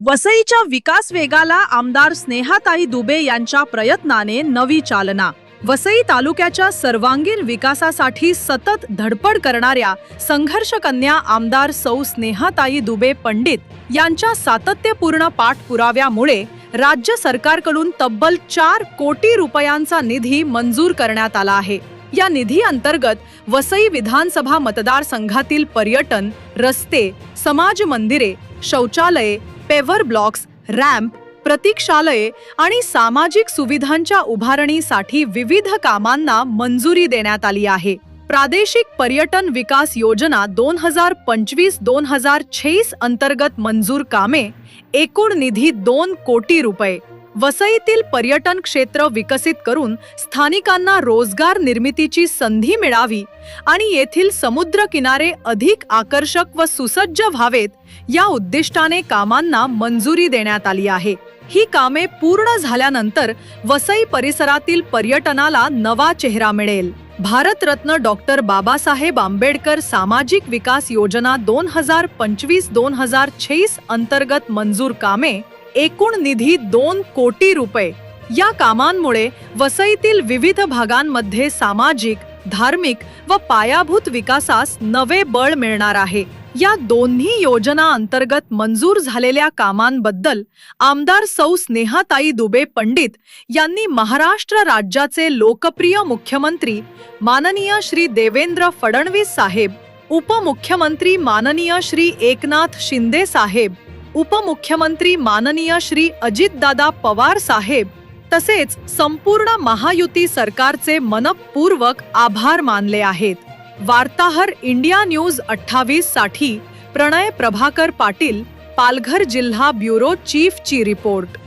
वसईच्या विकास वेगाला आमदार स्नेहाताई दुबे यांच्या प्रयत्नाने नवी चालना। वसई तालुक्याच्या सर्वांगीण विकासासाठी सतत धडपड करणाऱ्या संघर्षकन्या आमदार सौ स्नेहाताई दुबे पंडित यांच्या सातत्यपूर्ण पाठपुराव्यामुळे राज्य सरकारकडून तब्बल 4 कोटी रुपयांचा निधी मंजूर करण्यात आला आहे। या निधी अंतर्गत वसई विधानसभा मतदारसंघातील पर्यटन, रस्ते, समाज मंदिरे, शौचालये, पेवर ब्लॉक्स, रॅम्प, प्रतीक्षालये आणि सामाजिक सुविधांच्या उभारणीसाठी विविध कामांना मंजुरी देण्यात आली आहे। प्रादेशिक पर्यटन विकास योजना 2025-2026 अंतर्गत मंजूर कामे, एकूण निधी 2 कोटी रुपये। वसईतील पर्यटन क्षेत्र विकसित करून स्थानिकांना रोजगार निर्मितीची संधी मिळावी आणि येथील समुद्र किनारे अधिक आकर्षक व सुसज्ज व्हावेत या उद्दिष्टाने कामांना मंजुरी देण्यात आली आहे। ही कामे पूर्ण झाल्यानंतर वसई परिसरातील पर्यटनाला नवा चेहरा मिळेल। भारतरत्न डॉक्टर बाबासाहेब आंबेडकर सामाजिक विकास योजना 2025-2026 अंतर्गत मंजूर कामे, एकूण निधी 2 कोटी रुपये। या कामांमुळे वसईतील विविध भागांमध्ये सामाजिक, धार्मिक व पायाभूत विकासास नवे बळ मिळणार आहे। या दोन्ही योजना अंतर्गत मंजूर झालेल्या कामांबद्दल आमदार सौ स्नेहाताई दुबे पंडित यांनी महाराष्ट्र राज्याचे लोकप्रिय मुख्यमंत्री माननीय श्री देवेंद्र फडणवीस साहेब, उपमुख्यमंत्री माननीय श्री एकनाथ शिंदे साहेब, उपमुख्यमंत्री माननीय श्री अजितदादा पवार साहेब तसेच संपूर्ण महायुती सरकारचे मनपूर्वक आभार मानले आहेत। वार्ताहर इंडिया न्यूज 28 साठी प्रणय प्रभाकर पाटील, पालघर जिल्हा ब्युरो चीफ ची रिपोर्ट।